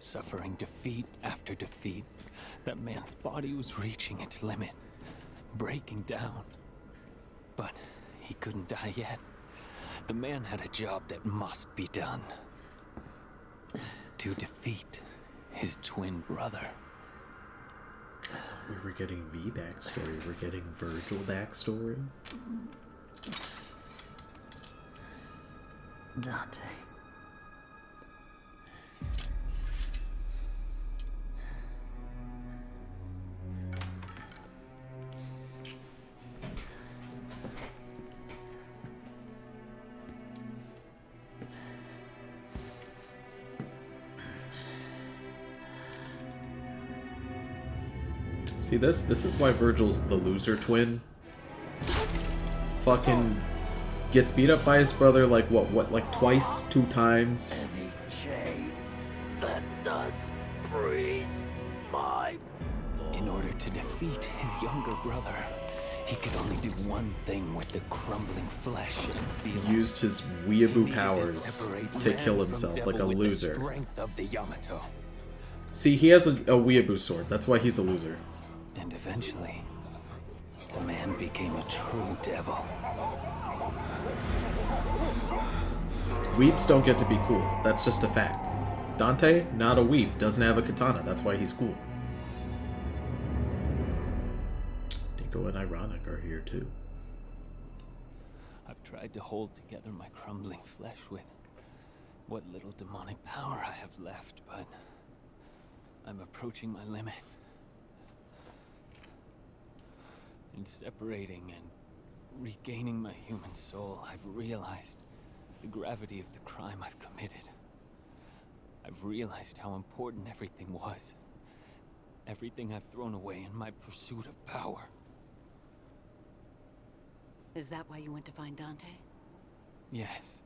suffering defeat after defeat. That man's body was reaching its limit, breaking down. But he couldn't die yet. The man had a job that must be done. To defeat his twin brother. I thought we were getting V backstory. We're getting Virgil backstory. Dante. See this? This is why Virgil's the loser twin. Fucking gets beat up by his brother like what, like twice, 2 times. Heavy chain that does freeze my bones. In order to defeat his younger brother, he could only do one thing with the crumbling flesh and feeling. Used his weeaboo powers to kill himself like a loser. Strength of the Yamato. See, he has a weeaboo sword. That's why he's a loser. And eventually, the man became a true devil. Weeps don't get to be cool. That's just a fact. Dante, not a weep, doesn't have a katana. That's why he's cool. Dinko and Ironic are here too. I've tried to hold together my crumbling flesh with what little demonic power I have left, but I'm approaching my limit. In separating and regaining my human soul, I've realized the gravity of the crime I've committed. I've realized how important everything was. Everything I've thrown away in my pursuit of power. Is that why you went to find Dante? Yes.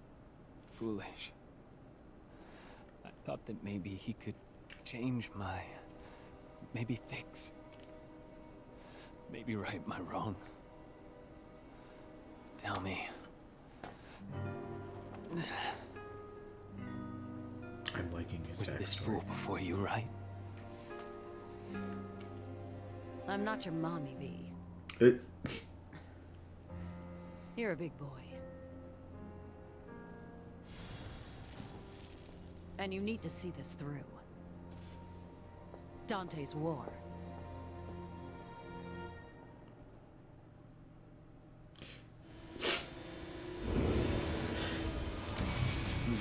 Foolish. I thought that maybe he could change maybe fix. Maybe right my wrong. Tell me. I'm liking his Was this backstory. fool before you, right? I'm not your mommy, V. You're a big boy. And you need to see this through. Dante's war.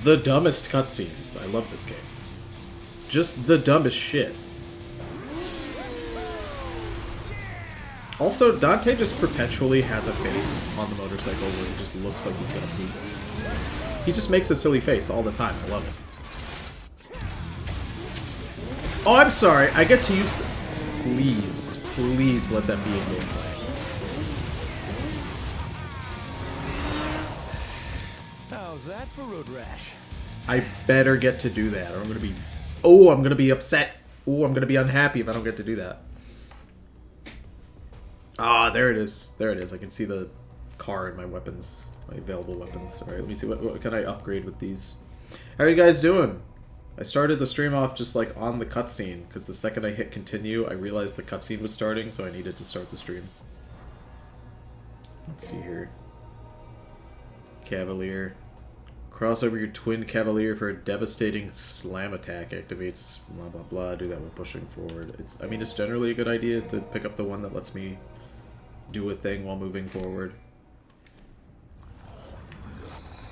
The dumbest cutscenes. I love this game. Just the dumbest shit. Also, Dante just perpetually has a face on the motorcycle where he just looks like he's gonna poop. He just makes a silly face all the time. I love it. Oh, I'm sorry. I get to use the... Please, please let that be in gameplay. How's that for road rash? I better get to do that, or I'm gonna be... Oh, I'm gonna be upset. Oh, I'm gonna be unhappy if I don't get to do that. Ah, there it is. There it is. I can see the car in my weapons, my available weapons. Alright, let me see. What can I upgrade with these? How are you guys doing? I started the stream off just like on the cutscene, because the second I hit continue, I realized the cutscene was starting, so I needed to start the stream. Let's see here. Cavalier. Cross over your twin Cavalier for a devastating slam attack. Activates blah blah blah. Do that when pushing forward. I mean, it's generally a good idea to pick up the one that lets me do a thing while moving forward.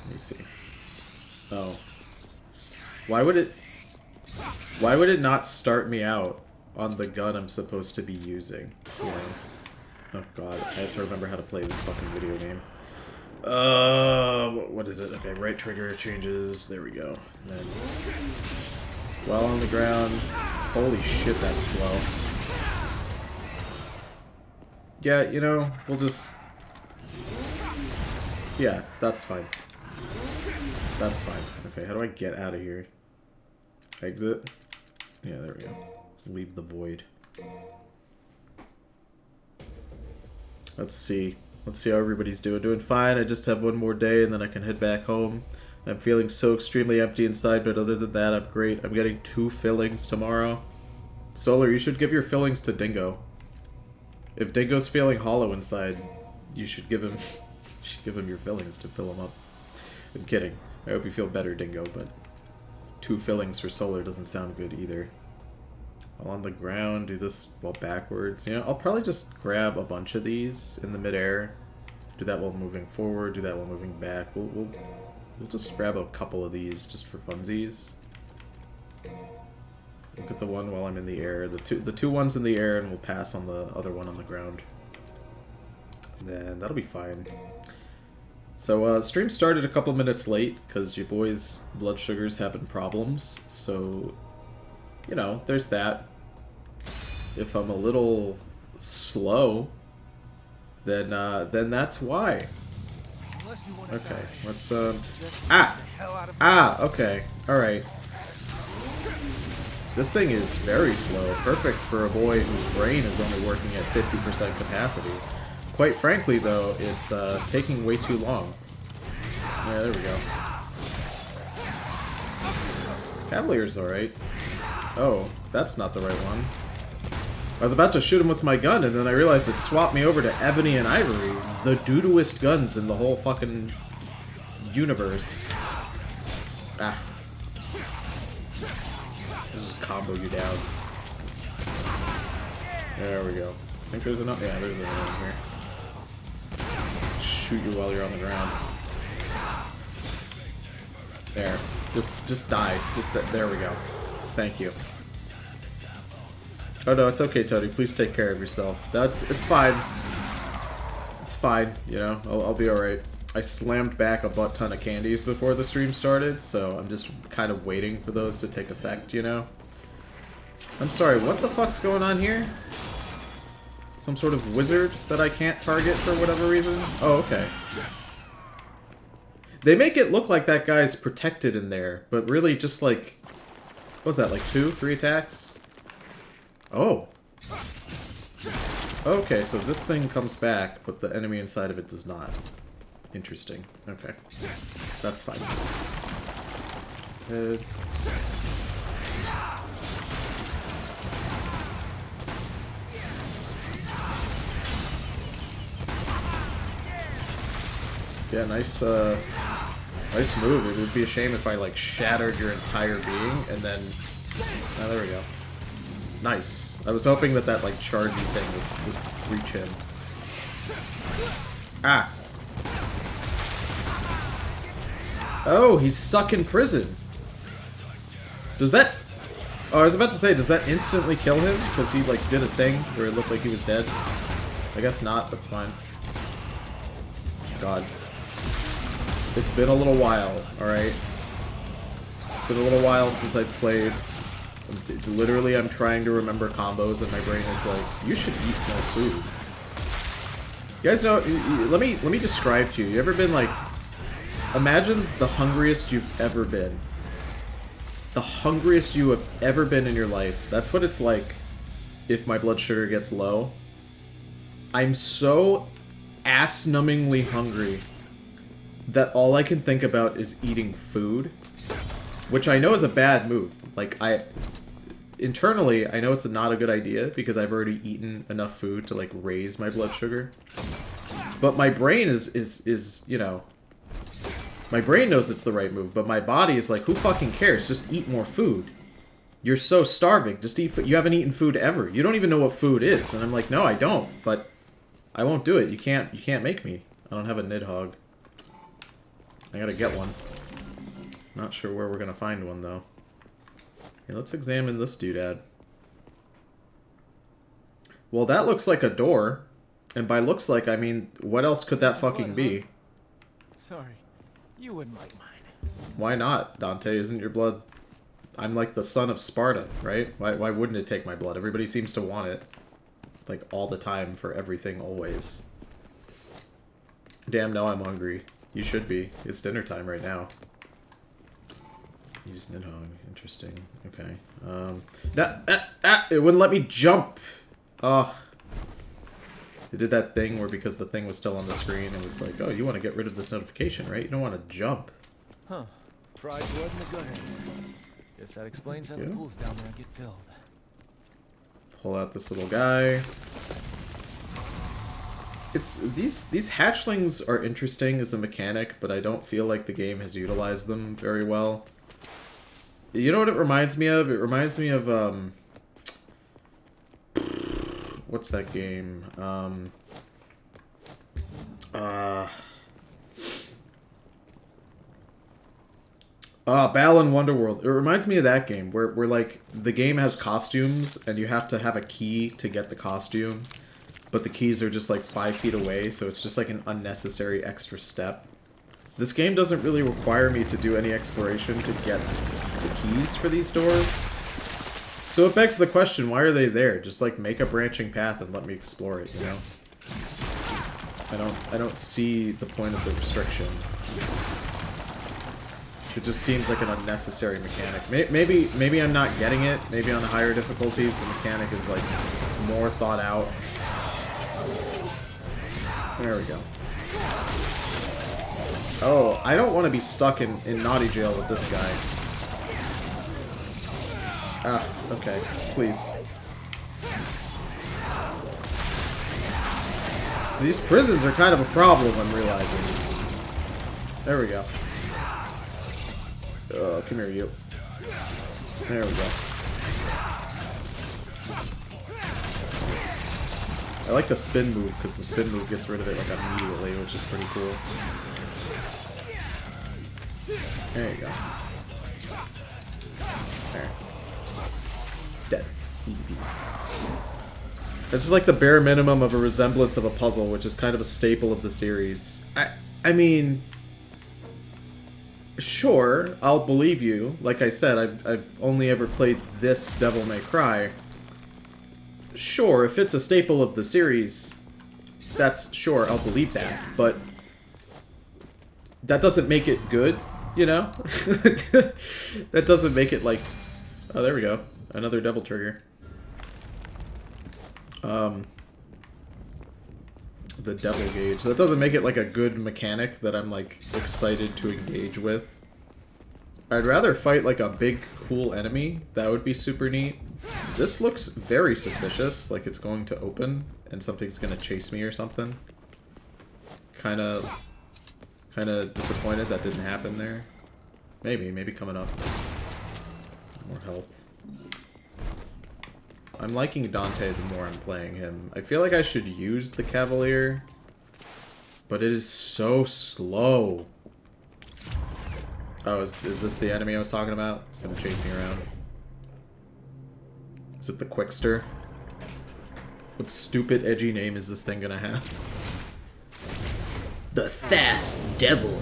Let me see. Oh. Why would it not start me out on the gun I'm supposed to be using? You know? Oh god, I have to remember how to play this fucking video game. What is it? Okay, right trigger changes. There we go. And then, while on the ground. Holy shit, that's slow. Yeah, you know, we'll just... Yeah, that's fine. That's fine. Okay, how do I get out of here? Exit? Yeah, there we go. Leave the void. Let's see. Let's see how everybody's doing. Doing fine. I just have one more day and then I can head back home. I'm feeling so extremely empty inside, but other than that, I'm great. I'm getting 2 fillings tomorrow. Solar, you should give your fillings to Dingo. If Dingo's feeling hollow inside, you should give him your fillings to fill him up. I'm kidding. I hope you feel better, Dingo, but 2 fillings for Solar doesn't sound good either. While on the ground, do this while backwards. You know, I'll probably just grab a bunch of these in the midair. Do that while moving forward, do that while moving back. We'll just grab a couple of these just for funsies. Look at the one while I'm in the air. The two ones in the air, and we'll pass on the other one on the ground. And then that'll be fine. So stream started a couple minutes late because your boy's blood sugar's having problems. So, you know, there's that. If I'm a little slow, then that's why. Okay, let's okay, alright. This thing is very slow, perfect for a boy whose brain is only working at 50% capacity. Quite frankly, though, it's taking way too long. Yeah, there we go. Cavalier's alright. Oh, that's not the right one. I was about to shoot him with my gun, and then I realized it swapped me over to Ebony and Ivory, the doo-dooest guns in the whole fucking universe. Ah. Let's just combo you down. There we go. I think there's enough. Yeah, there's enough in here. Shoot you while you're on the ground. There. Just die. There we go. Thank you. Oh no, it's okay, Tony. Please take care of yourself. It's fine. It's fine, you know. I'll be alright. I slammed back a butt ton of candies before the stream started, so I'm just kind of waiting for those to take effect, you know. I'm sorry, what the fuck's going on here? Some sort of wizard that I can't target for whatever reason? Oh, okay. They make it look like that guy's protected in there, but really just like... What was that, like 2, 3 attacks? Oh. Okay, so this thing comes back, but the enemy inside of it does not. Interesting. Okay. That's fine. Yeah, nice move. It would be a shame if I, like, shattered your entire being, and then... Oh, there we go. Nice. I was hoping that like, chargey thing would reach him. Ah! Oh, he's stuck in prison! Does that... Oh, I was about to say, does that instantly kill him? Because he, like, did a thing where it looked like he was dead? I guess not, that's fine. God. It's been a little while, alright? It's been a little while since I've played. Literally, I'm trying to remember combos, and my brain is like, you should eat more food. You guys know, let me describe to you. You ever been like, imagine the hungriest you've ever been. The hungriest you have ever been in your life. That's what it's like if my blood sugar gets low. I'm so ass-numbingly hungry that all I can think about is eating food. Which I know is a bad move. Like, internally, I know it's not a good idea because I've already eaten enough food to, like, raise my blood sugar. But my brain is you know... My brain knows it's the right move, but my body is like, who fucking cares? Just eat more food. You're so starving. Just eat food. You haven't eaten food ever. You don't even know what food is. And I'm like, no, I don't. But I won't do it. You can't make me. I don't have a Nidhogg. I gotta get one. Not sure where we're gonna find one, though. Okay, let's examine this doodad. Well, that looks like a door. And by looks like, I mean, what else could that fucking be? Sorry, you wouldn't like mine. Why not, Dante? Isn't your blood... I'm like the son of Sparta, right? Why wouldn't it take my blood? Everybody seems to want it. Like, all the time, for everything, always. Damn, no, I'm hungry. You should be. It's dinner time right now. Use Nidhogg. Interesting. Okay. It wouldn't let me jump! Ugh. It did that thing where because the thing was still on the screen, it was like, oh, you want to get rid of this notification, right? You don't want to jump. Huh. Fried blood in the gutter. Guess that explains how the Yeah. pools down there get filled. Pull out this little guy. It's these hatchlings are interesting as a mechanic, but I don't feel like the game has utilized them very well. You know what it reminds me of? It reminds me of what's that game? Balan Wonderworld. It reminds me of that game where like the game has costumes and you have to have a key to get the costume, but the keys are just like 5 feet away, so it's just like an unnecessary extra step. This game doesn't really require me to do any exploration to get the keys for these doors. So it begs the question, why are they there? Just like make a branching path and let me explore it, you know? I don't see the point of the restriction. It just seems like an unnecessary mechanic. Maybe I'm not getting it. Maybe on the higher difficulties the mechanic is like more thought out. There we go. Oh, I don't want to be stuck in naughty jail with this guy. Ah, okay. Please. These prisons are kind of a problem, I'm realizing. There we go. Come here, you. There we go. I like the spin move, because the spin move gets rid of it like immediately, which is pretty cool. There you go. There. Dead. Easy peasy. This is like the bare minimum of a resemblance of a puzzle, which is kind of a staple of the series. I mean... Sure, I'll believe you. Like I said, I've only ever played this Devil May Cry. Sure, if it's a staple of the series, that's sure, I'll believe that. But that doesn't make it good, you know? That doesn't make it like... Oh, there we go. Another Devil Trigger. The Devil Gauge. That doesn't make it like a good mechanic that I'm like excited to engage with. I'd rather fight like a big cool enemy. That would be super neat. This looks very suspicious, like it's going to open and something's gonna chase me or something. Kinda disappointed that didn't happen there. Maybe coming up. More health. I'm liking Dante the more I'm playing him. I feel like I should use the Cavalier, but it is so slow. Oh, is this the enemy I was talking about? It's gonna chase me around. Is it the Quickster? What stupid, edgy name is this thing gonna have? The Fast Devil.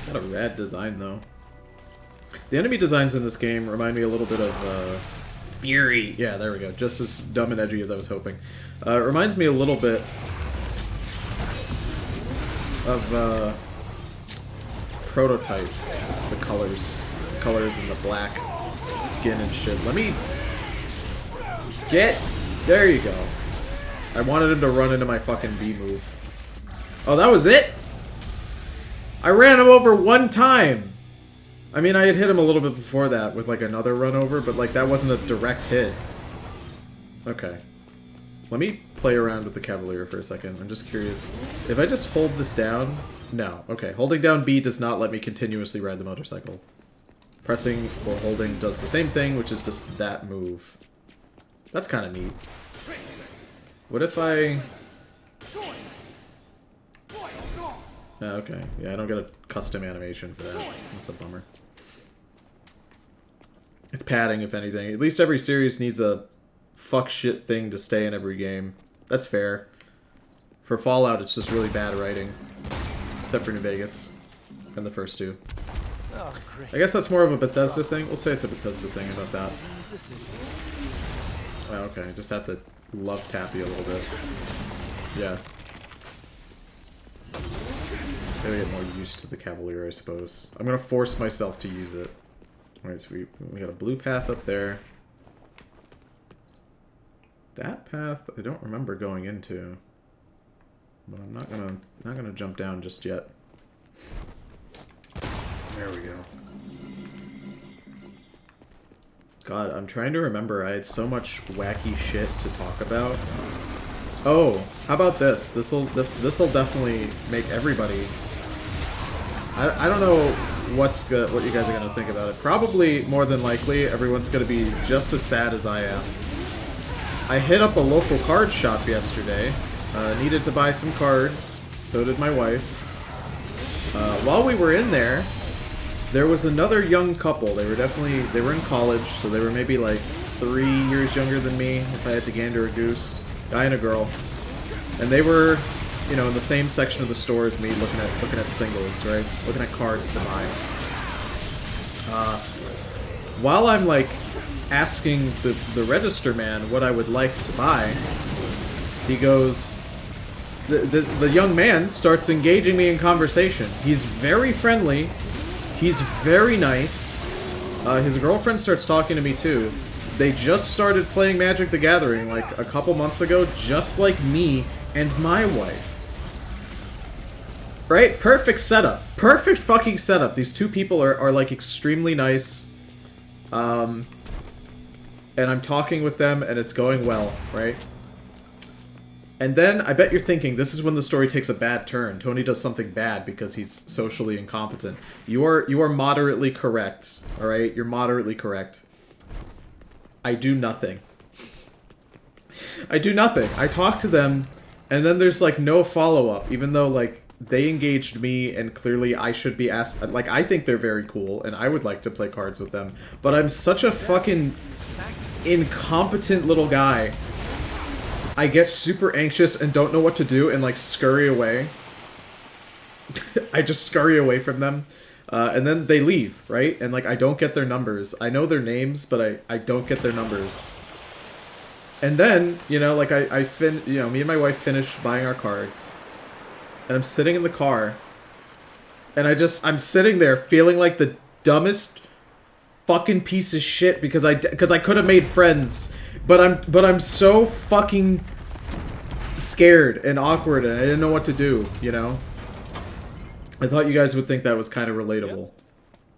Got a rad design, though. The enemy designs in this game remind me a little bit of Fury. Yeah, there we go. Just as dumb and edgy as I was hoping. It reminds me a little bit of Prototype. Just the colors and the black skin and shit. Let me get... There you go. I wanted him to run into my fucking B move. Oh, that was it? I ran him over one time! I mean, I had hit him a little bit before that with, like, another run over, but, like, that wasn't a direct hit. Okay. Let me play around with the Cavalier for a second. I'm just curious. If I just hold this down... No. Okay. Holding down B does not let me continuously ride the motorcycle. Pressing or holding does the same thing, which is just that move. That's kind of neat. What if I... okay. Yeah, I don't get a custom animation for that. That's a bummer. It's padding, if anything. At least every series needs a fuck shit thing to stay in every game. That's fair. For Fallout, it's just really bad writing. Except for New Vegas. And the first two. Oh, great. I guess that's more of a Bethesda thing. We'll say it's a Bethesda thing about that. Oh, okay. Just have to love Tappy a little bit. Yeah. Gotta get more used to the Cavalier, I suppose. I'm gonna force myself to use it. Alright, so we got a blue path up there. That path I don't remember going into. But I'm not gonna jump down just yet. There we go. God, I'm trying to remember. I had so much wacky shit to talk about. Oh, how about this? This'll definitely make everybody. I don't know what you guys are gonna think about it. Probably more than likely, everyone's gonna be just as sad as I am. I hit up a local card shop yesterday. Needed to buy some cards. So did my wife. While we were in there, there was another young couple. They were in college, so they were maybe like 3 years younger than me, if I had to gander a goose. Guy and a girl. And they were, you know, in the same section of the store as me, looking at singles, right? Looking at cards to buy. While I'm like asking the register man what I would like to buy, he goes, the young man starts engaging me in conversation. He's very friendly. He's very nice. His girlfriend starts talking to me too. They just started playing Magic the Gathering like a couple months ago, just like me and my wife. Right? Perfect setup. Perfect fucking setup. These two people are like extremely nice. And I'm talking with them and it's going well, right? And then, I bet you're thinking, this is when the story takes a bad turn. Tony does something bad because he's socially incompetent. You are moderately correct, alright? You're moderately correct. I do nothing. I do nothing. I talk to them, and then there's, like, no follow-up, even though, like, they engaged me, and clearly I should be asked... Like, I think they're very cool, and I would like to play cards with them, but I'm such a fucking incompetent little guy. I get super anxious and don't know what to do and, like, scurry away. I just scurry away from them. And then they leave, right? And, like, I don't get their numbers. I know their names, but I don't get their numbers. And then, you know, like, me and my wife finish buying our cards. And I'm sitting in the car. And I'm sitting there feeling like the dumbest fucking piece of shit because I could have made friends. But I'm so fucking scared and awkward and I didn't know what to do, you know? I thought you guys would think that was kind of relatable. Yep.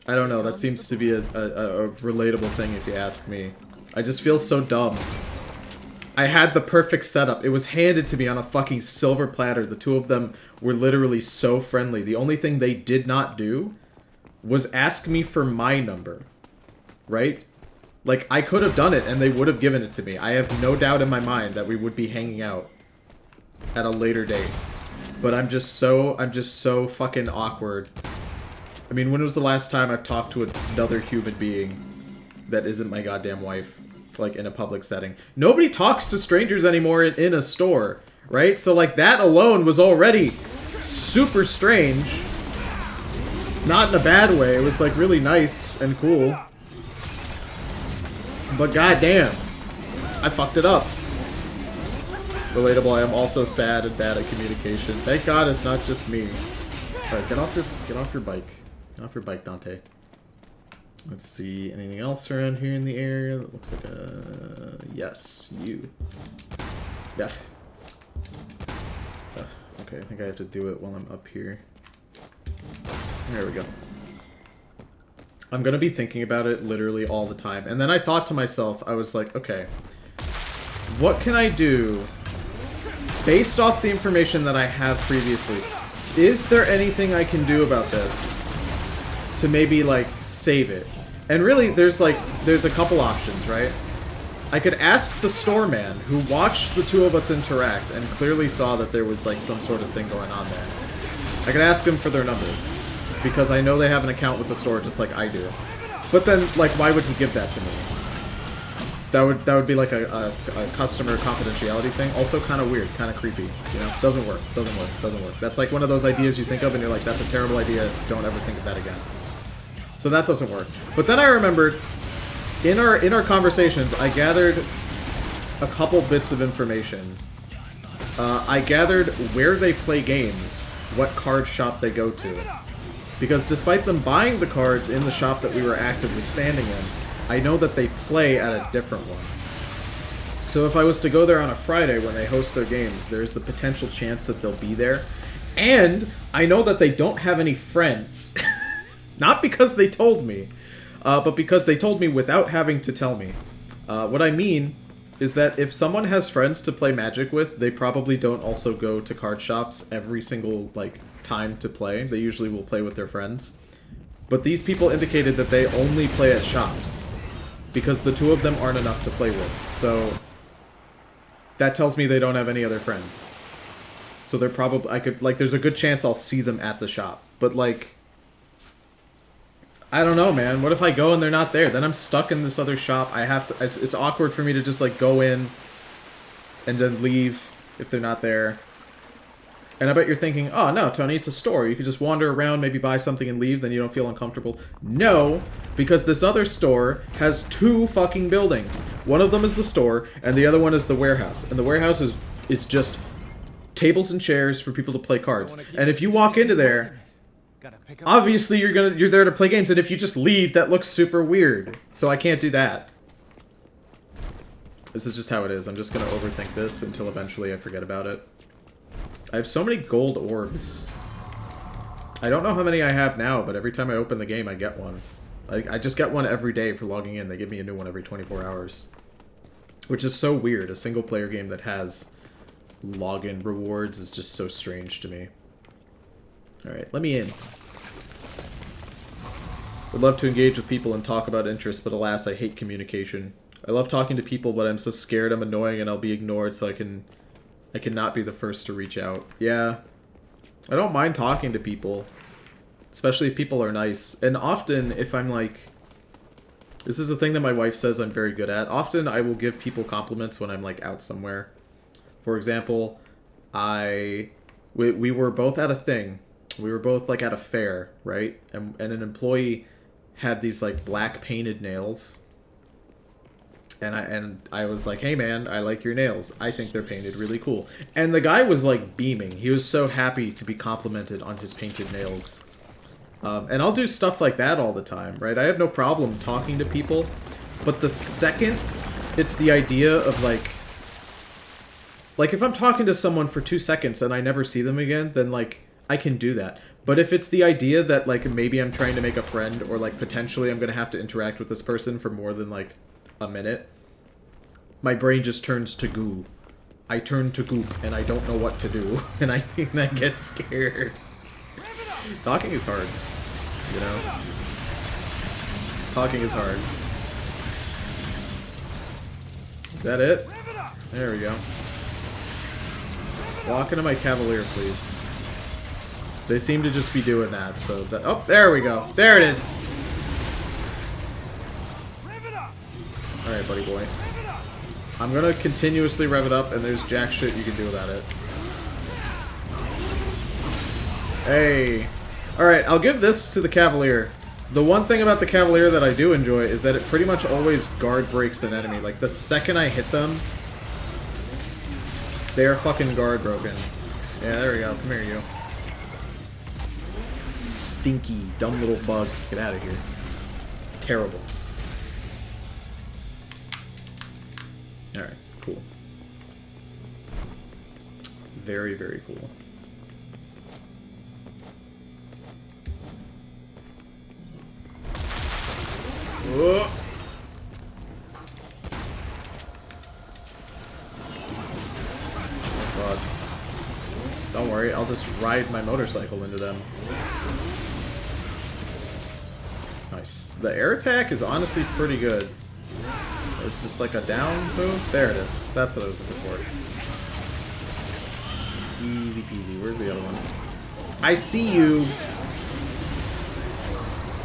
I don't know, that seems to be a relatable thing if you ask me. I just feel so dumb. I had the perfect setup. It was handed to me on a fucking silver platter. The two of them were literally so friendly. The only thing they did not do was ask me for my number. Right? Like, I could have done it, and they would have given it to me. I have no doubt in my mind that we would be hanging out at a later date. But I'm just so fucking awkward. I mean, when was the last time I've talked to another human being that isn't my goddamn wife? Like, in a public setting. Nobody talks to strangers anymore in a store, right? So, like, that alone was already super strange. Not in a bad way. It was, like, really nice and cool. But goddamn, I fucked it up. Relatable, I am also sad and bad at communication. Thank God it's not just me. Alright, get off your bike. Get off your bike, Dante. Let's see, anything else around here in the area that looks like a... Yes, you. Yeah. Okay, I think I have to do it while I'm up here. There we go. I'm gonna be thinking about it literally all the time. And then I thought to myself, I was like, okay, what can I do based off the information that I have previously? Is there anything I can do about this to maybe, like, save it? And really, there's a couple options, right? I could ask the store man who watched the two of us interact and clearly saw that there was, like, some sort of thing going on there. I could ask them for their number. Because I know they have an account with the store just like I do. But then, like, why would he give that to me? That would be like a customer confidentiality thing. Also kind of weird, kind of creepy, you know? Doesn't work. That's like one of those ideas you think of and you're like, that's a terrible idea, don't ever think of that again. So that doesn't work. But then I remembered, in our conversations, I gathered a couple bits of information. I gathered where they play games, what card shop they go to. Because despite them buying the cards in the shop that we were actively standing in, I know that they play at a different one. So if I was to go there on a Friday when they host their games, there's the potential chance that they'll be there. And I know that they don't have any friends. Not because they told me, but because they told me without having to tell me. What I mean is that if someone has friends to play Magic with, they probably don't also go to card shops every single, like, time to play. They usually will play with their friends. But these people indicated that they only play at shops, because the two of them aren't enough to play with. So that tells me they don't have any other friends. So they're probably, there's a good chance I'll see them at the shop. But, like, I don't know, man. What if I go and they're not there? Then I'm stuck in this other shop. I have to, it's awkward for me to just, like, go in and then leave if they're not there. And I bet you're thinking, oh, no, Tony, it's a store. You could just wander around, maybe buy something and leave, then you don't feel uncomfortable. No, because this other store has 2 fucking buildings. One of them is the store, and the other one is the warehouse. And the warehouse is just tables and chairs for people to play cards. And if you walk into there, obviously you're there to play games, and if you just leave, that looks super weird. So I can't do that. This is just how it is. I'm just gonna overthink this until eventually I forget about it. I have so many gold orbs. I don't know how many I have now, but every time I open the game, I get one. I just get one every day for logging in. They give me a new one every 24 hours. Which is so weird. A single-player game that has login rewards is just so strange to me. Alright, let me in. Would love to engage with people and talk about interests, but alas, I hate communication. I love talking to people, but I'm so scared I'm annoying and I'll be ignored, so I cannot be the first to reach out. Yeah. I don't mind talking to people. Especially if people are nice. And often, if I'm like... This is a thing that my wife says I'm very good at. Often, I will give people compliments when I'm, like, out somewhere. For example, we were both at a thing. We were both, like, at a fair, right? And an employee had these, like, black painted nails. And I was like, hey man, I like your nails. I think they're painted really cool. And the guy was like beaming. He was so happy to be complimented on his painted nails. And I'll do stuff like that all the time, right? I have no problem talking to people. But the second it's the idea of like if I'm talking to someone for 2 seconds and I never see them again, then like I can do that. But if it's the idea that like maybe I'm trying to make a friend or like potentially I'm going to have to interact with this person for more than like a minute, my brain just turns to goo. I turn to goop and I don't know what to do, and I get scared. Talking is hard, you know? Talking is hard. Is that it? There we go. Walk into my Cavalier, please. They seem to just be doing that, so that... Oh, there we go. There it is! Alright, buddy boy. I'm gonna continuously rev it up, and there's jack shit you can do about it. Hey. Alright, I'll give this to the Cavalier. The one thing about the Cavalier that I do enjoy is that it pretty much always guard breaks an enemy. Like, the second I hit them, they are fucking guard broken. Yeah, there we go. Come here, you. Stinky, dumb little bug. Get out of here. Terrible. Alright, cool. Very, very cool. Whoa. Oh god. Don't worry, I'll just ride my motorcycle into them. Nice. The air attack is honestly pretty good. It's just like a down move. There it is. That's what I was looking for. Easy peasy. Where's the other one? I see you.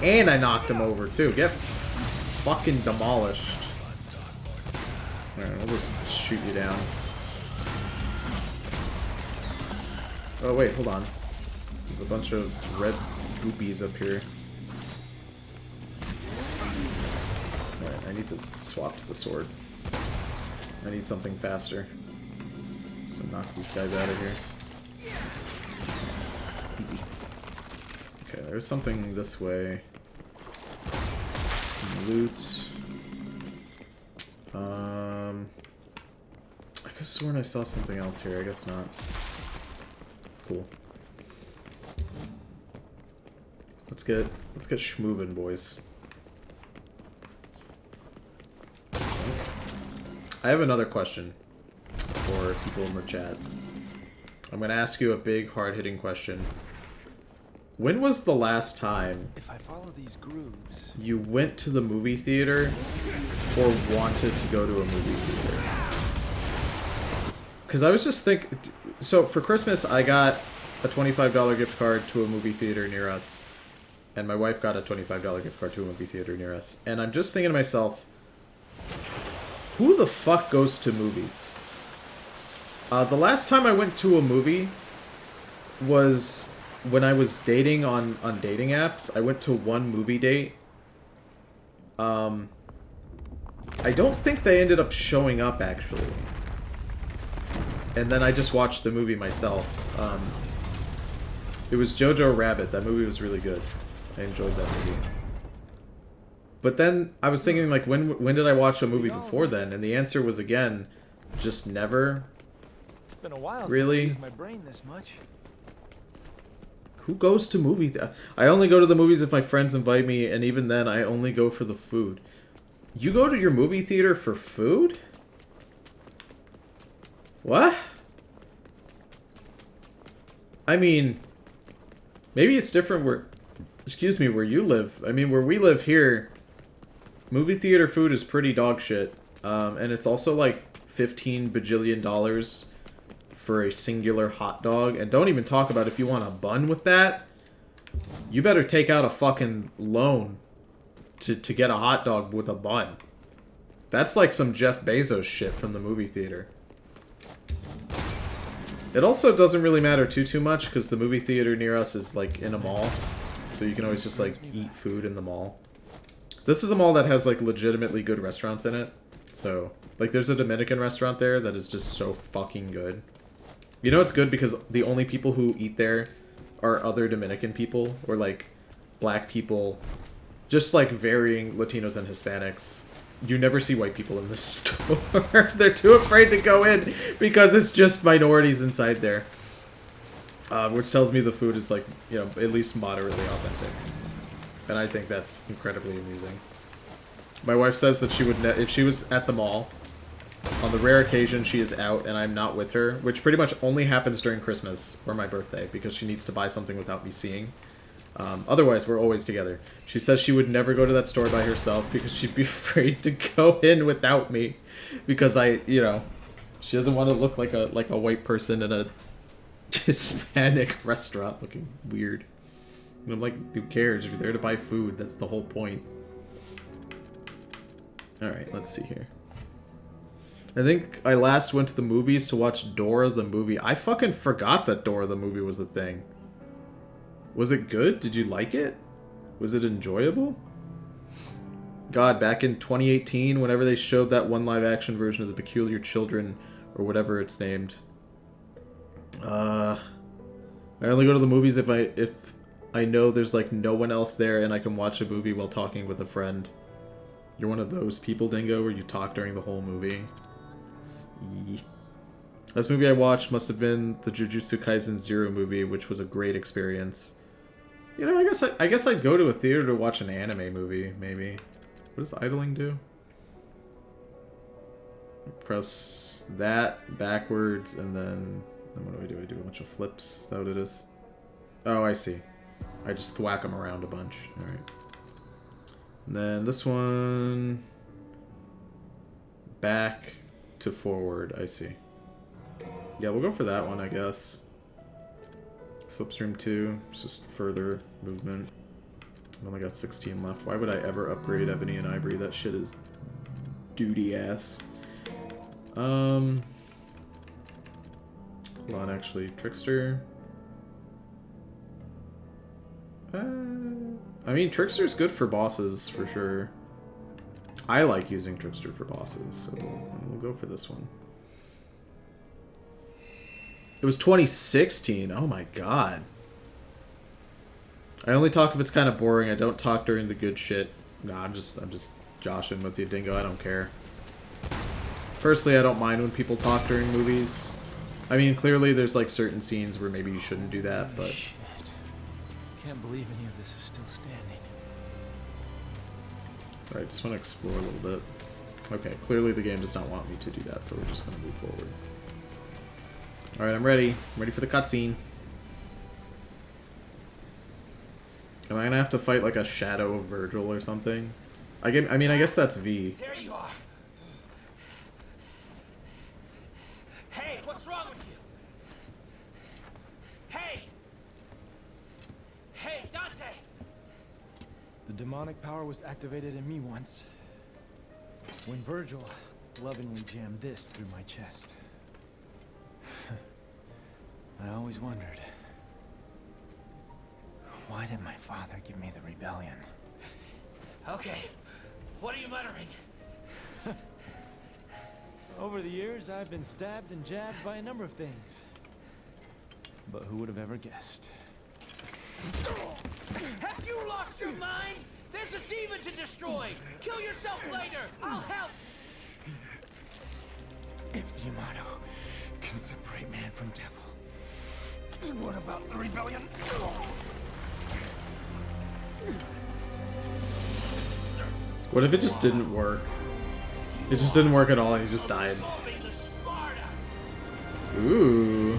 And I knocked him over too. Get fucking demolished. Alright, we'll just shoot you down. Oh wait, hold on. There's a bunch of red goopies up here. Alright, I need to swap to the sword. I need something faster. So knock these guys out of here. Easy. Okay, there's something this way. Some loot. I could have sworn I saw something else here. I guess not. Cool. Let's get schmoovin', boys. I have another question for people in the chat. I'm gonna ask you a big, hard-hitting question. When was the last time If I follow these grooves, you went to the movie theater or wanted to go to a movie theater? Because I was just thinking... So, for Christmas, I got a $25 gift card to a movie theater near us. And my wife got a $25 gift card to a movie theater near us. And I'm just thinking to myself, who the fuck goes to movies? The last time I went to a movie was when I was dating on dating apps. I went to one movie date. I don't think they ended up showing up, actually. And then I just watched the movie myself. It was Jojo Rabbit. That movie was really good. I enjoyed that movie. But then I was thinking, like, when did I watch a movie before then? And the answer was, again, just never. it's been a while Really? since I used my brain this much. Who goes to movies? I only go to the movies if my friends invite me, and even then, I only go for the food. You go to your movie theater for food? What? I mean, maybe it's different where, excuse me, where you live. I mean, where we live here, movie theater food is pretty dog shit. And it's also like $15 bajillion for a singular hot dog. And don't even talk about if you want a bun with that. You better take out a fucking loan to get a hot dog with a bun. That's like some Jeff Bezos shit from the movie theater. It also doesn't really matter too much because the movie theater near us is like in a mall. So you can always just like eat food in the mall. This is a mall that has like legitimately good restaurants in it. So like there's a Dominican restaurant there that is just so fucking good. You know it's good because the only people who eat there are other Dominican people or like black people. Just like varying Latinos and Hispanics. You never see white people in this store. They're too afraid to go in because it's just minorities inside there. Which tells me the food is like, you know, at least moderately authentic. And I think that's incredibly amusing. My wife says that she would, if she was at the mall, on the rare occasion she is out and I'm not with her, which pretty much only happens during Christmas or my birthday because she needs to buy something without me seeing. Otherwise, we're always together. She says she would never go to that store by herself because she'd be afraid to go in without me. Because she doesn't want to look like a white person in a Hispanic restaurant looking weird. And I'm like, who cares? You're there to buy food. That's the whole point. Alright, let's see here. I think I last went to the movies to watch Dora the movie. I fucking forgot that Dora the movie was a thing. Was it good? Did you like it? Was it enjoyable? God, back in 2018, whenever they showed that one live-action version of The Peculiar Children, or whatever it's named, I only go to the movies if I know there's like no one else there and I can watch a movie while talking with a friend. You're one of those people, Dingo, where you talk during the whole movie. Yee. Last movie I watched must have been the Jujutsu Kaisen Zero movie, which was a great experience. You know, I guess I'd go to a theater to watch an anime movie, maybe. What does idling do? Press that backwards, and then what do? I do a bunch of flips. Is that what it is? Oh, I see. I just thwack them around a bunch. Alright. And then this one... back to forward, I see. Yeah, we'll go for that one, I guess. Slipstream 2, it's just further movement. I've only got 16 left. Why would I ever upgrade Ebony and Ivory? That shit is duty ass. Hold on, actually. Trickster. I mean, Trickster's good for bosses, for sure. I like using Trickster for bosses, so we'll go for this one. It was 2016. Oh my god. I only talk if it's kind of boring. I don't talk during the good shit. Nah, I'm just joshing with you, Dingo. I don't care. Firstly, I don't mind when people talk during movies. I mean, clearly there's like certain scenes where maybe you shouldn't do that, but... Shit. Can't believe any of this is still standing. Alright, just want to explore a little bit. Okay, clearly the game does not want me to do that, so we're just going to move forward. Alright, I'm ready. I'm ready for the cutscene. Am I going to have to fight like a shadow of Virgil or something? I mean, I guess that's V. There you are. Hey, what's wrong with you? Hey! Hey, Dante! The demonic power was activated in me once. When Virgil lovingly jammed this through my chest. I always wondered, why did my father give me the rebellion? Okay, what are you muttering? Over the years, I've been stabbed and jabbed by a number of things. But who would have ever guessed? Have you lost your mind? There's a demon to destroy! Kill yourself later! I'll help! If the Yamato can separate man from devil, then what about the rebellion? What if it just didn't work? It just didn't work at all and he just died. Solving the Sparta! Ooh.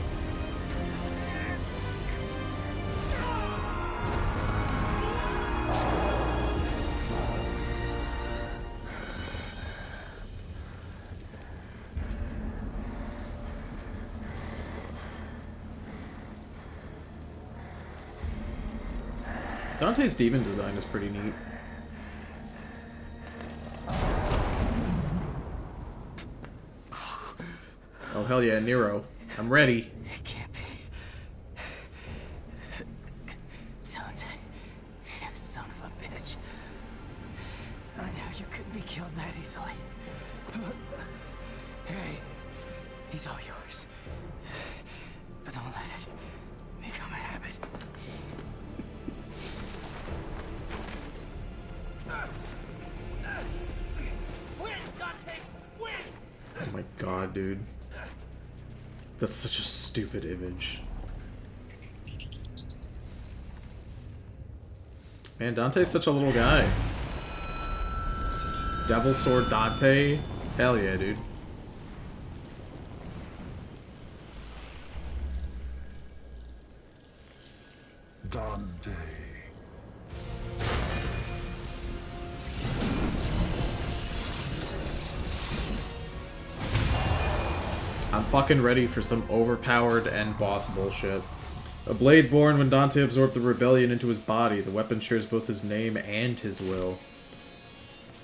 Dante's demon design is pretty neat. Oh hell yeah, Nero. I'm ready. It can't be. Dante, you son of a bitch. I knew you couldn't be killed that easily. Hey, he's all yours. But don't let it become a habit. Win, Dante! Win! Oh my god, dude. That's such a stupid image. Man, Dante's such a little guy. Devil Sword Dante? Hell yeah, dude. Dante. I'm fucking ready for some overpowered end boss bullshit. A blade born when Dante absorbed the rebellion into his body. The weapon shares both his name and his will.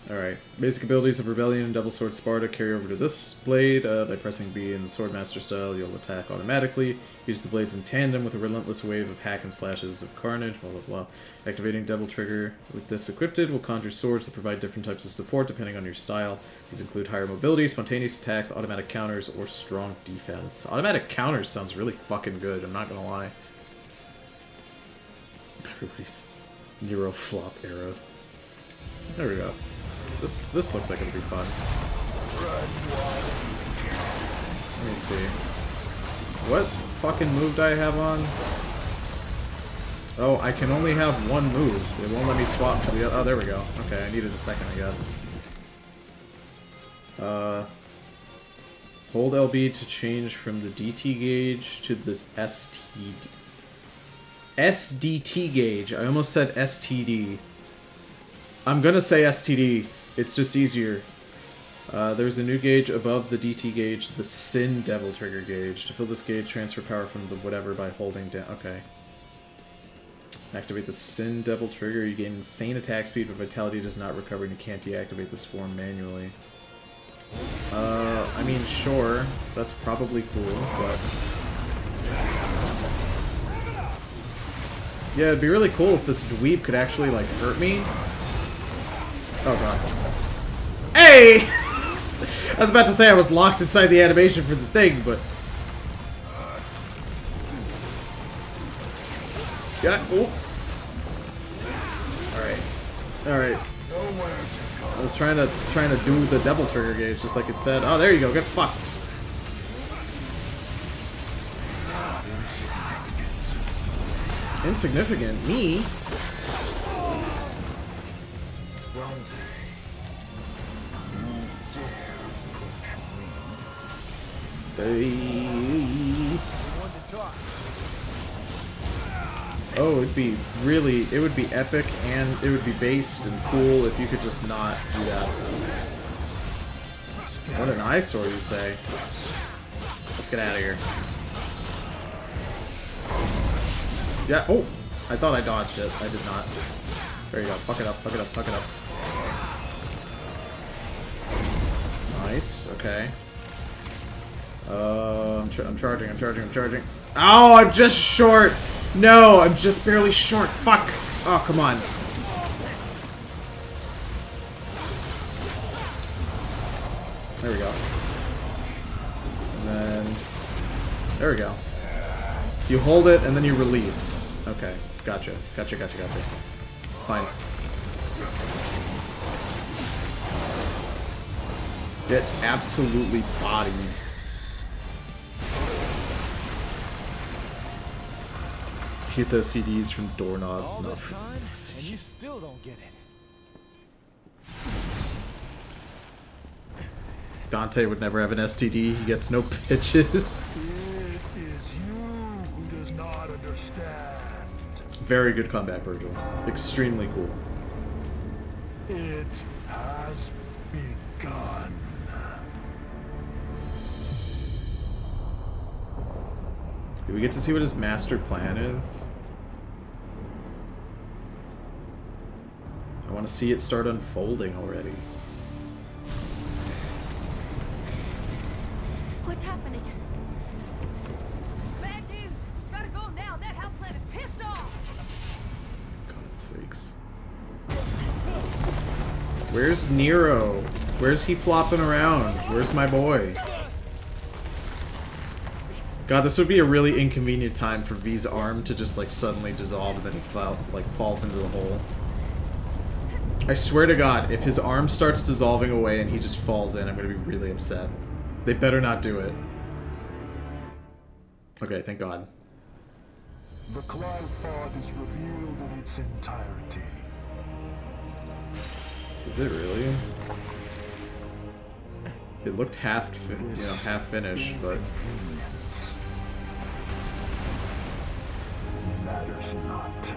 Alright. Basic abilities of Rebellion and Devil Sword Sparta carry over to this blade. By pressing B in the Swordmaster style, you'll attack automatically. Use the blades in tandem with a relentless wave of hack and slashes of carnage, blah blah blah. Activating Devil Trigger with this equipped will conjure swords that provide different types of support depending on your style. These include higher mobility, spontaneous attacks, automatic counters, or strong defense. Automatic counters sounds really fucking good, I'm not gonna lie. Everybody's Nero flop era. There we go. This looks like it'll be fun. Let me see. What fucking move do I have on? Oh, I can only have one move. It won't let me swap to the other. Oh, there we go. Okay, I needed a second, I guess. Hold LB to change from the DT gauge to this SDT gauge. I almost said STD. I'm gonna say STD. It's just easier. There's a new gauge above the DT gauge, the Sin Devil Trigger gauge. To fill this gauge, transfer power from the whatever by holding down. Okay. Activate the Sin Devil Trigger. You gain insane attack speed, but vitality does not recover, and you can't deactivate this form manually. I mean, sure. That's probably cool, but... yeah, it'd be really cool if this dweeb could actually, like, hurt me. Oh god. Hey! I was about to say I was locked inside the animation for the thing, but... yeah, oh. Alright. I was trying to do the devil trigger gauge just like it said. Oh, there you go. Get fucked. Insignificant? Me? Oh, it would be epic and it would be based and cool if you could just not do that. What an eyesore, you say? Let's get out of here. Yeah, oh! I thought I dodged it. I did not. There you go. Fuck it up, fuck it up, fuck it up. Nice, okay. I'm charging, I'm charging, I'm charging. Oh, I'm just short! No, I'm just barely short. Fuck! Oh, come on. There we go. And then... There we go. You hold it, and then you release. Okay, gotcha. Gotcha, gotcha, gotcha. Fine. Get absolutely bodied. Shoots STDs from doorknobs. All No. this time, and you still don't get it. Dante would never have an STD. He gets no pitches. It is you who does not understand. Very good comeback, Virgil. Extremely cool. It has begun. Do we get to see what his master plan is? I want to see it start unfolding already. What's happening? Bad news! Gotta go now! That houseplant is pissed off! God's sakes. Where's Nero? Where's he flopping around? Where's my boy? God, this would be a really inconvenient time for V's arm to just like suddenly dissolve and then he falls into the hole. I swear to God, if his arm starts dissolving away and he just falls in, I'm gonna be really upset. They better not do it. Okay, thank God. The Qliphoth is revealed in its entirety. Is it really? It looked half finished, but Inconvenience matters not.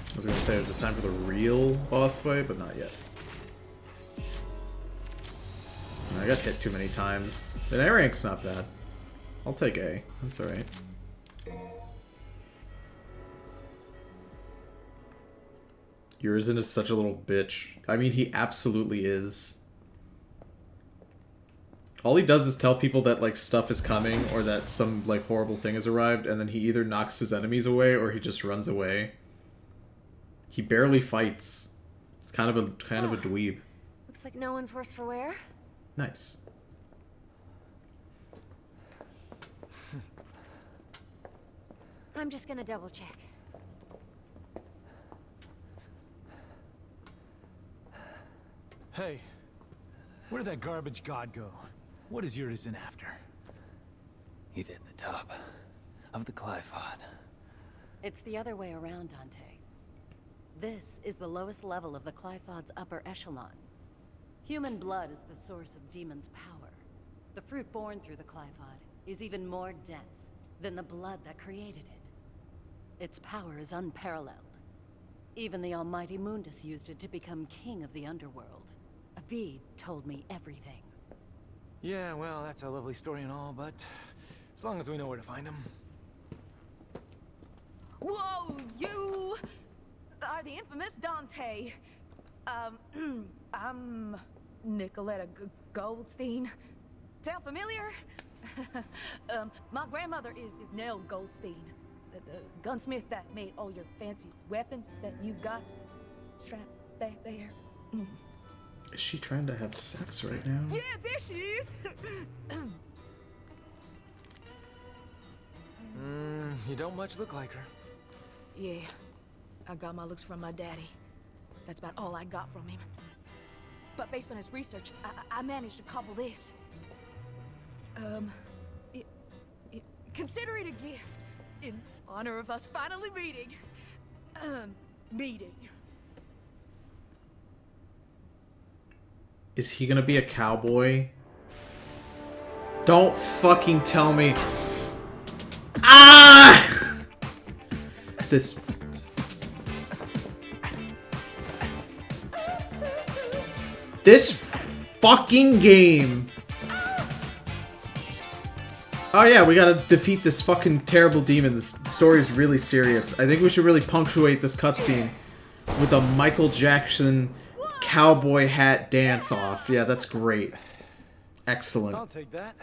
I was gonna say, is it time for the real boss fight? But not yet. I got hit too many times. The A rank's not bad. I'll take A. That's alright. Urizen is such a little bitch. I mean, he absolutely is. All he does is tell people that, like, stuff is coming or that some, like, horrible thing has arrived, and then he either knocks his enemies away or he just runs away. He barely fights. It's kind of a dweeb. Looks like no one's worse for wear. Nice. I'm just gonna double check. Hey, where did that garbage god go? What is Urizen after? He's at the top of the Qliphoth. It's the other way around, Dante. This is the lowest level of the Qliphoth's upper echelon. Human blood is the source of demons' power. The fruit born through the Qliphoth is even more dense than the blood that created it. Its power is unparalleled. Even the almighty Mundus used it to become king of the underworld. Avid told me everything. Yeah, well, that's a lovely story and all, but as long as we know where to find him. Whoa, you are the infamous Dante. I'm Nicoletta Goldstein. Sound familiar? My grandmother is Nell Goldstein, the gunsmith that made all your fancy weapons that you got strapped back there. Is she trying to have sex right now? Yeah, there she is. You don't much look like her. Yeah, I got my looks from my daddy. That's about all I got from him. But based on his research, I managed to cobble this. Consider it a gift in honor of us finally meeting. Meeting. Is he gonna be a cowboy? Don't fucking tell me. Ah! This. This fucking game. Oh yeah, we gotta defeat this fucking terrible demon. This story is really serious. I think we should really punctuate this cutscene with a Michael Jackson cowboy hat dance off. Yeah, that's great. Excellent. I'll take that.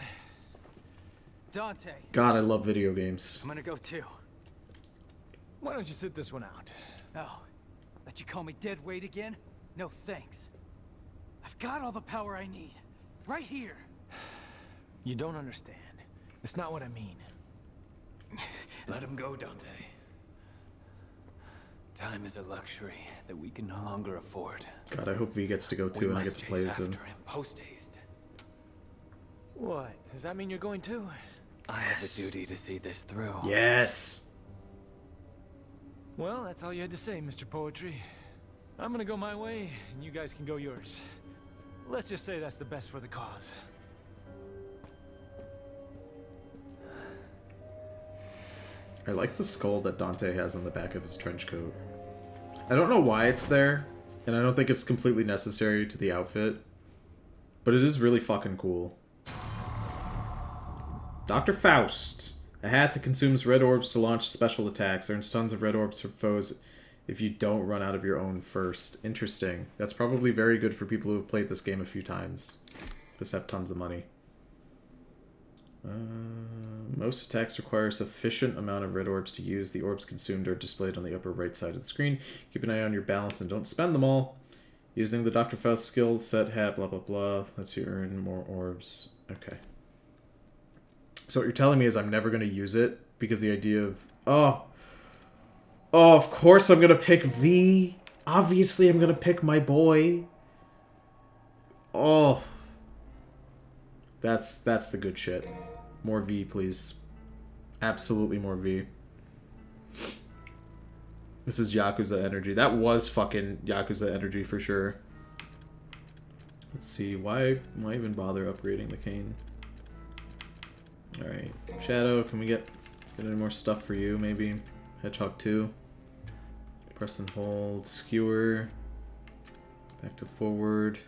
Dante, God, I love video games. I'm gonna go too. Why don't you sit this one out? Oh, let you call me dead weight again? No thanks. I've got all the power I need. Right here. You don't understand. It's not what I mean. Let him go, Dante. Time is a luxury that we can no longer afford. God, I hope V gets to go too and I get to play as him. Post haste. What? Does that mean you're going too? I have a duty to see this through. Yes. Well, that's all you had to say, Mr. Poetry. I'm gonna go my way, and you guys can go yours. Let's just say that's the best for the cause. I like the skull that Dante has on the back of his trench coat. I don't know why it's there, and I don't think it's completely necessary to the outfit, but it is really fucking cool. Dr. Faust. A hat that consumes red orbs to launch special attacks. Earns tons of red orbs from foes if you don't run out of your own first. Interesting. That's probably very good for people who have played this game a few times. Just have tons of money. Most attacks require a sufficient amount of red orbs to use. The orbs consumed are displayed on the upper right side of the screen. Keep an eye on your balance and don't spend them all. Using the Dr. Faust skill set hat, blah blah blah, lets you earn more orbs. Okay. So what you're telling me is I'm never going to use it because the idea of... Oh, of course I'm going to pick V. Obviously I'm going to pick my boy. Oh. That's the good shit. More V, please. Absolutely more V. This is Yakuza energy. That was fucking Yakuza energy for sure. Let's see. Why even bother upgrading the cane? Alright. Shadow, can we get any more stuff for you, maybe? Hedgehog 2. Press and hold. Skewer. Back to forward.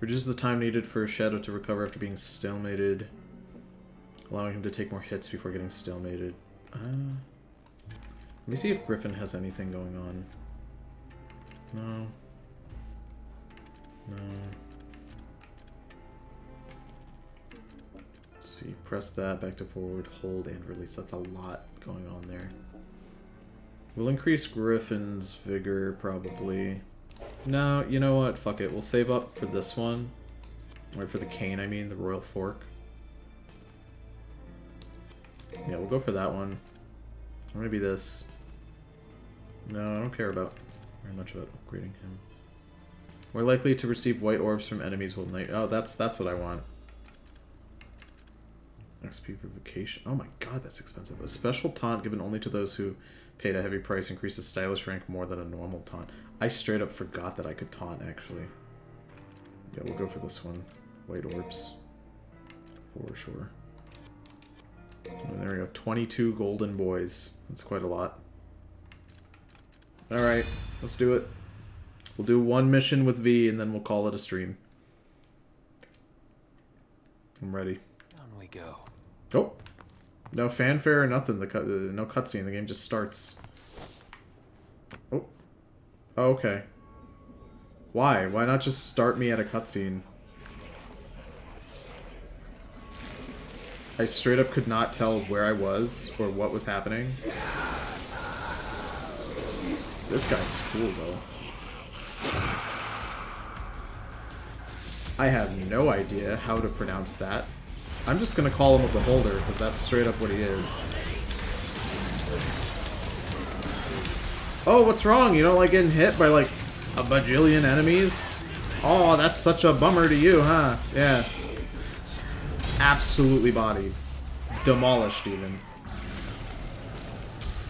Reduces the time needed for Shadow to recover after being stalemated. Allowing him to take more hits before getting stalemated. Let me see if Griffin has anything going on. No. No. See, press that, back to forward, hold, and release. That's a lot going on there. We'll increase Griffin's vigor, probably. No, you know what? Fuck it. We'll save up for this one. Or for the cane, I mean, the Royal Fork. Yeah, we'll go for that one. Or maybe this. No, I don't care very much about upgrading him. More likely to receive white orbs from enemies will night. Oh, that's what I want. XP for vacation. Oh my god, that's expensive. A special taunt given only to those who paid a heavy price increases stylish rank more than a normal taunt. I straight up forgot that I could taunt, actually. Yeah, we'll go for this one. White orbs. For sure. Oh, there we go. 22 golden boys. That's quite a lot. Alright, let's do it. We'll do one mission with V, and then we'll call it a stream. I'm ready. On we go. Oh, no fanfare or nothing. No cutscene. The game just starts. Oh, okay. Why? Why not just start me at a cutscene? I straight up could not tell where I was or what was happening. This guy's cool though. I have no idea how to pronounce that. I'm just gonna call him a beholder, because that's straight up what he is. Oh, what's wrong? You don't like getting hit by like a bajillion enemies? Oh, that's such a bummer to you, huh? Yeah. Absolutely bodied. Demolished, even.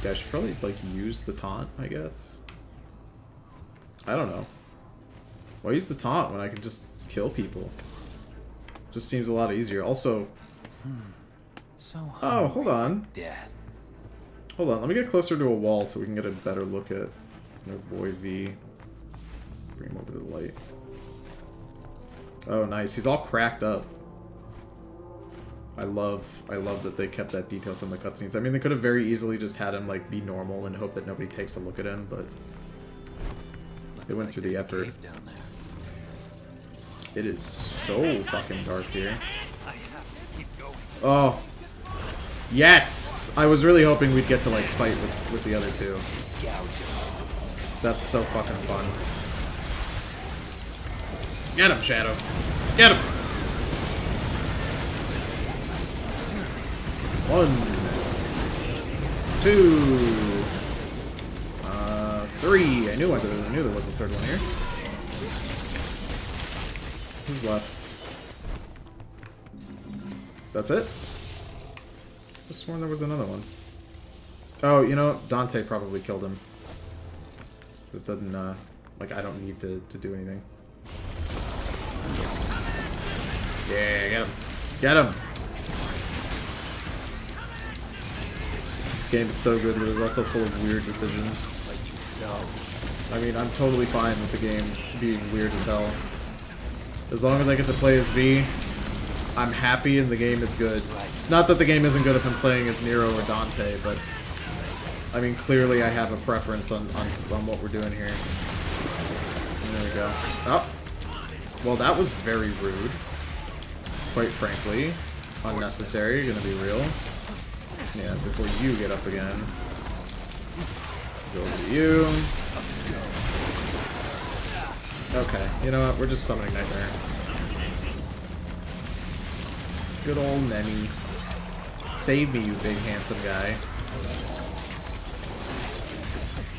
Yeah, I should probably, like, use the taunt, I guess. I don't know. Why use the taunt when I can just kill people? Just seems a lot easier. Also... Oh, hold on. Death. Hold on, let me get closer to a wall so we can get a better look at our boy V. Bring him over to the light. Oh, nice. He's all cracked up. I love that they kept that detail from the cutscenes. I mean, they could have very easily just had him, like, be normal and hope that nobody takes a look at him, but they went through the effort. It is so fucking dark here. Oh. Yes! I was really hoping we'd get to, like, fight with the other two. That's so fucking fun. Get him, Shadow. Get him! 1, 2, 3. I knew there was a third one here. Who's left? That's it? I just sworn there was another one. Oh, you know, Dante probably killed him. So it doesn't, like, I don't need to do anything. Yeah, get him. Get him! This game is so good, but it's also full of weird decisions. I mean, I'm totally fine with the game being weird as hell. As long as I get to play as V, I'm happy and the game is good. Not that the game isn't good if I'm playing as Nero or Dante, but I mean, clearly I have a preference on what we're doing here. And there we go. Oh! Well, that was very rude. Quite frankly. Unnecessary, gonna be real. Yeah, before you get up again. Go to you. Okay, you know what? We're just summoning Nightmare. Good old Nenny. Save me, you big handsome guy.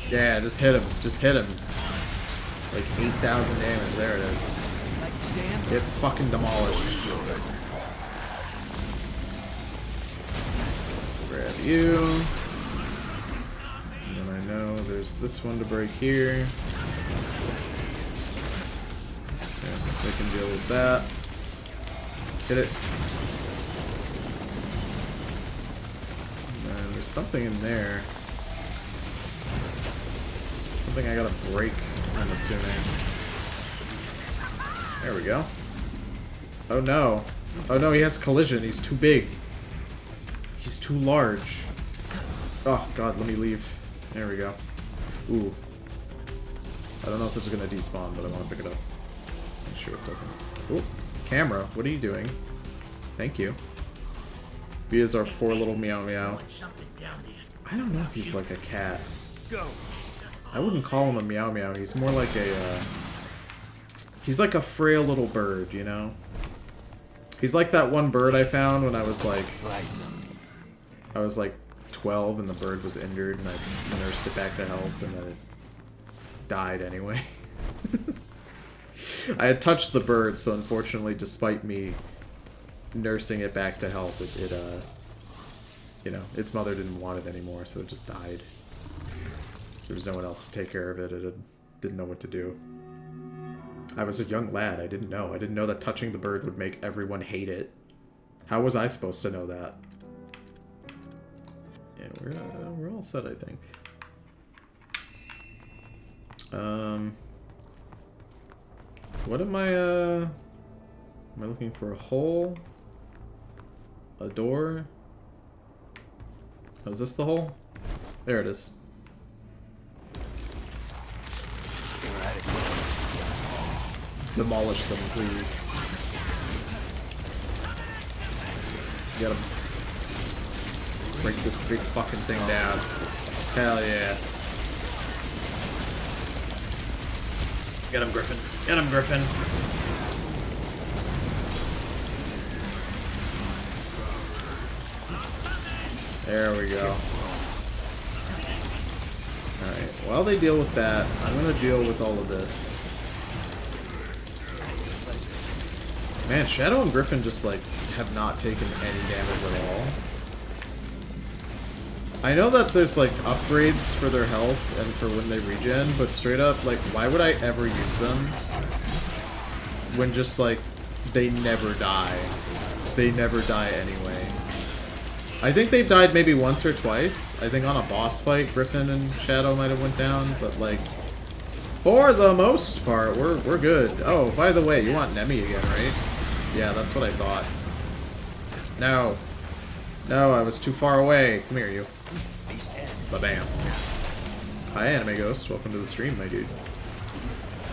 Yeah, just hit him. Just hit him. Like 8,000 damage. There it is. Get fucking demolished. Grab you. And then I know there's this one to break here. They can deal with that. Hit it. And there's something in there. Something I gotta break, I'm assuming. There we go. Oh no. Oh no, he has collision. He's too big. He's too large. Oh god, let me leave. There we go. Ooh. I don't know if this is gonna despawn, but I want to pick it up. I'm sure it doesn't. Ooh. Camera, what are you doing? Thank you. He is our poor little meow meow. I don't know if he's like a cat. I wouldn't call him a meow meow. He's more like a, he's like a frail little bird, you know? He's like that one bird I found when I was like 12 and the bird was injured and I nursed it back to health and then it died anyway. I had touched the bird, so unfortunately, despite me nursing it back to health, it you know, its mother didn't want it anymore, so it just died. There was no one else to take care of it. It didn't know what to do. I was a young lad. I didn't know. I didn't know that touching the bird would make everyone hate it. How was I supposed to know that? Yeah, we're all set, I think. What am I looking for? A hole? A door? Oh, is this the hole? There it is. Demolish them, please. Get them. Break this big fucking thing down. Hell yeah. Get him, Griffin. Get him, Griffin. There we go. Alright, while they deal with that, I'm gonna deal with all of this. Man, Shadow and Griffin just, like, have not taken any damage at all. I know that there's, like, upgrades for their health and for when they regen, but straight up, like, why would I ever use them when just, like, they never die? They never die anyway. I think they've died maybe once or twice. I think on a boss fight, Griffin and Shadow might have went down, but, like, for the most part, we're good. Oh, by the way, you want Nemi again, right? Yeah, that's what I thought. No. No, I was too far away. Come here, you. Ba-bam. Hi, Anime Ghost. Welcome to the stream, my dude.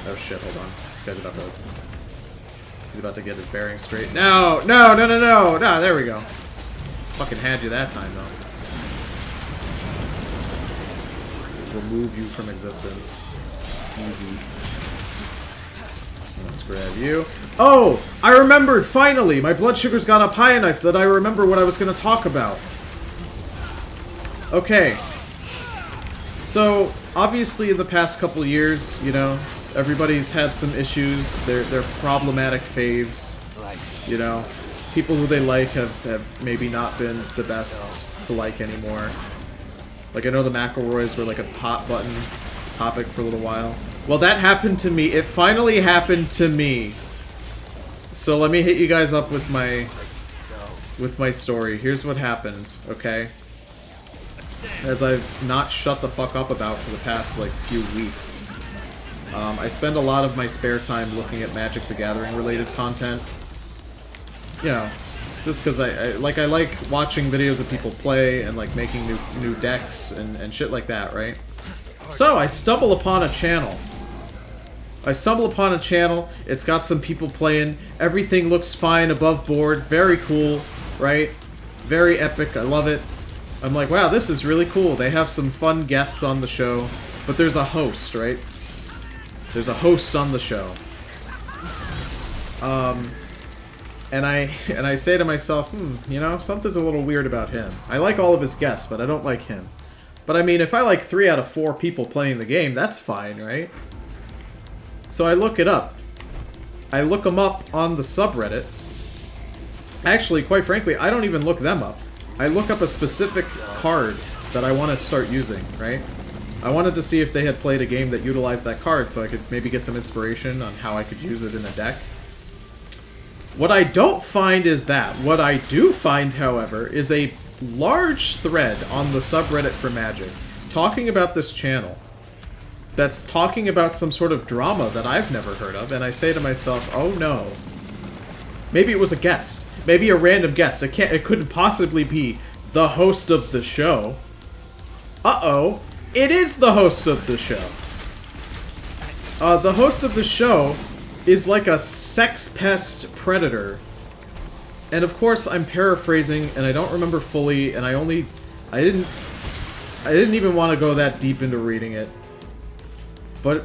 Oh shit, hold on. This guy's about to... He's about to get his bearings straight. No! No, no, no, no! No, there we go. Fucking had you that time, though. Remove you from existence. Easy. Let's grab you. Oh! I remembered, finally! My blood sugars got up high enough that I remember what I was going to talk about. Okay. So, obviously in the past couple years, you know, everybody's had some issues. They're problematic faves. You know, people who they like have maybe not been the best to like anymore. Like, I know the McElroys were like a hot button topic for a little while. Well, that happened to me. It finally happened to me. So let me hit you guys up with my story. Here's what happened, okay? As I've not shut the fuck up about for the past, like, few weeks. I spend a lot of my spare time looking at Magic the Gathering related content. You know, just because I like watching videos of people play and, like, making new decks and shit like that, right? So, I stumble upon a channel. It's got some people playing, everything looks fine above board, very cool, right? Very epic, I love it. I'm like, wow, this is really cool. They have some fun guests on the show, but there's a host, right? There's a host on the show. And I say to myself, you know, something's a little weird about him. I like all of his guests, but I don't like him. But I mean, if I like 3 out of 4 people playing the game, that's fine, right? So I look it up. I look them up on the subreddit. Actually, quite frankly, I don't even look them up. I look up a specific card that I want to start using, right? I wanted to see if they had played a game that utilized that card so I could maybe get some inspiration on how I could use it in a deck. What I don't find is that. What I do find, however, is a large thread on the subreddit for Magic talking about this channel that's talking about some sort of drama that I've never heard of, and I say to myself, oh no. Maybe it was a guest. Maybe a random guest. It couldn't possibly be the host of the show. Uh-oh. It is the host of the show. The host of the show is like a sex pest predator. And of course, I'm paraphrasing, and I don't remember fully, and I didn't even want to go that deep into reading it. But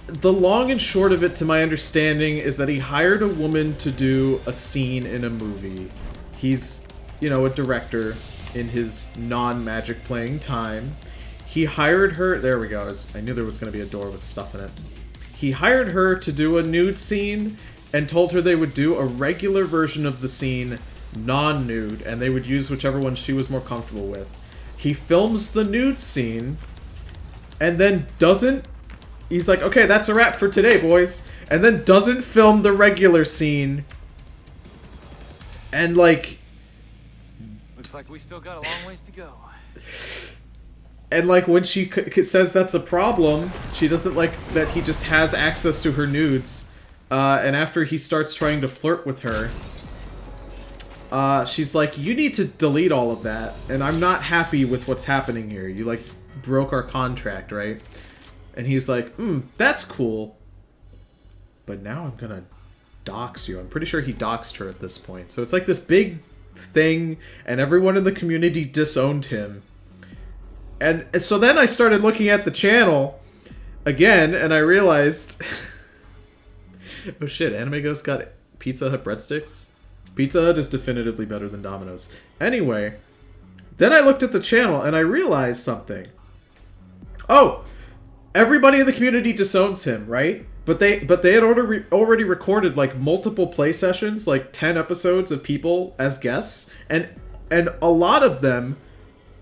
the long and short of it, to my understanding, is that he hired a woman to do a scene in a movie. He's, you know, a director in his non-Magic playing time. He hired her... There we go. I knew there was going to be a door with stuff in it. He hired her to do a nude scene and told her they would do a regular version of the scene, non-nude, and they would use whichever one she was more comfortable with. He films the nude scene and then doesn't... He's like, okay, that's a wrap for today, boys. And then doesn't film the regular scene. And, like... Looks like we still got a long ways to go. And, like, when she says that's a problem, she doesn't like that he just has access to her nudes. And after he starts trying to flirt with her, she's like, you need to delete all of that. And I'm not happy with what's happening here. You, like, broke our contract, right? And he's like, that's cool. But now I'm gonna dox you. I'm pretty sure he doxed her at this point. So it's like this big thing, and everyone in the community disowned him. And so then I started looking at the channel again, and I realized... oh shit, Anime Ghost got Pizza Hut breadsticks? Pizza Hut is definitively better than Domino's. Anyway, then I looked at the channel and I realized something. Oh, everybody in the community disowns him, right? But they had already recorded like multiple play sessions, like 10 episodes of people as guests, and a lot of them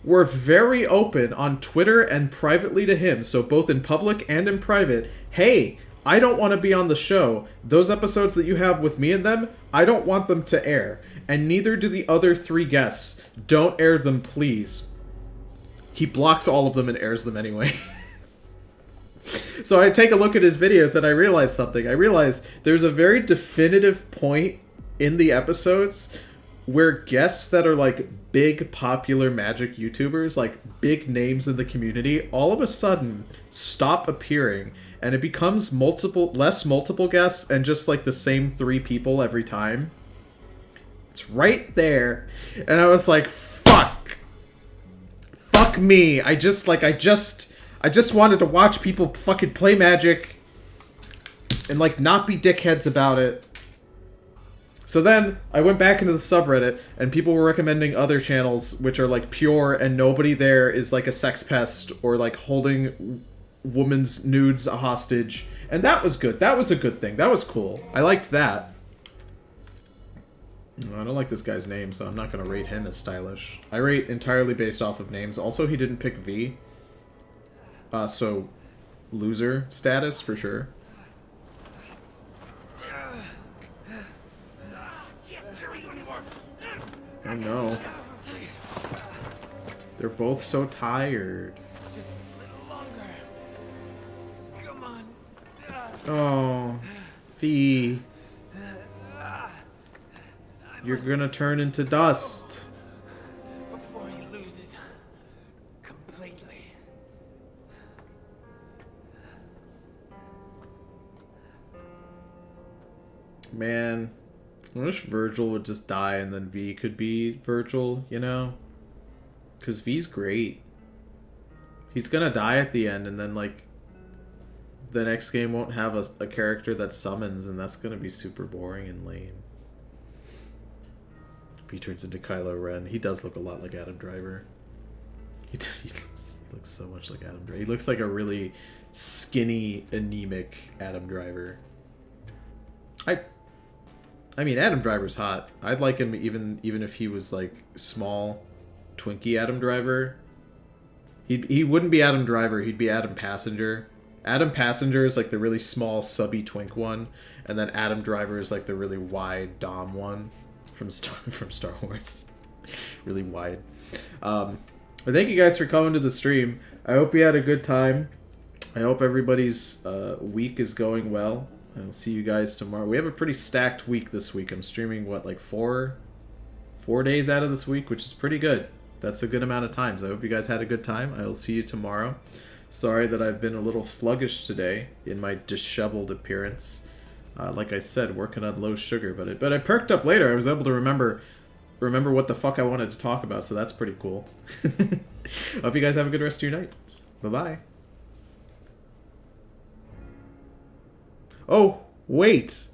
were very open on Twitter and privately to him, so both in public and in private. Hey, I don't want to be on the show. Those episodes that you have with me and them, I don't want them to air. And neither do the other 3 guests. Don't air them, please. He blocks all of them and airs them anyway. So I take a look at his videos and I realize something. I realize there's a very definitive point in the episodes where guests that are like big popular Magic YouTubers, like big names in the community, all of a sudden stop appearing, and it becomes less multiple guests and just like the same 3 people every time. It's right there. And I was like, fuck me. I just wanted to watch people fucking play Magic and like not be dickheads about it. So then I went back into the subreddit and people were recommending other channels which are like pure and nobody there is like a sex pest or like holding women's nudes hostage. And that was good. That was a good thing. That was cool. I liked that. I don't like this guy's name, so I'm not going to rate him as stylish. I rate entirely based off of names. Also, he didn't pick V. So, loser status for sure. Oh no. They're both so tired. Just a little longer. Come on. Oh, V. You're gonna turn into dust. Before he loses completely. Man, I wish Virgil would just die and then V could be Virgil, you know? Because V's great. He's gonna die at the end and then, like, the next game won't have a character that summons, and that's gonna be super boring and lame. V turns into Kylo Ren. He does look a lot like Adam Driver. He looks so much like Adam Driver. He looks like a really skinny, anemic Adam Driver. I mean, Adam Driver's hot. I'd like him even if he was like small, Twinkie Adam Driver. He wouldn't be Adam Driver. He'd be Adam Passenger. Adam Passenger is like the really small, subby twink one, and then Adam Driver is like the really wide Dom one from Star Wars. Really wide. But thank you guys for coming to the stream. I hope you had a good time. I hope everybody's week is going well. I'll see you guys tomorrow. We have a pretty stacked week this week. I'm streaming, what, like 4 days out of this week, which is pretty good. That's a good amount of times. I hope you guys had a good time. I will see you tomorrow. Sorry that I've been a little sluggish today in my disheveled appearance. Like I said, working on low sugar, but I perked up later. I was able to remember what the fuck I wanted to talk about, so that's pretty cool. Hope you guys have a good rest of your night. Bye-bye. Oh, wait.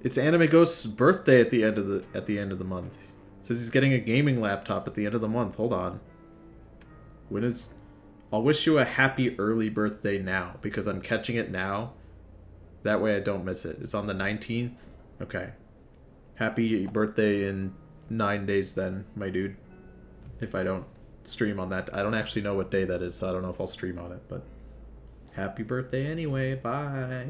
It's Anime Ghost's birthday at the end of the month. It says he's getting a gaming laptop at the end of the month. Hold on. I'll wish you a happy early birthday now, because I'm catching it now. That way I don't miss it. It's on the 19th. Okay. Happy birthday in 9 days then, my dude. If I don't stream on that. I don't actually know what day that is, so I don't know if I'll stream on it, but happy birthday anyway. Bye.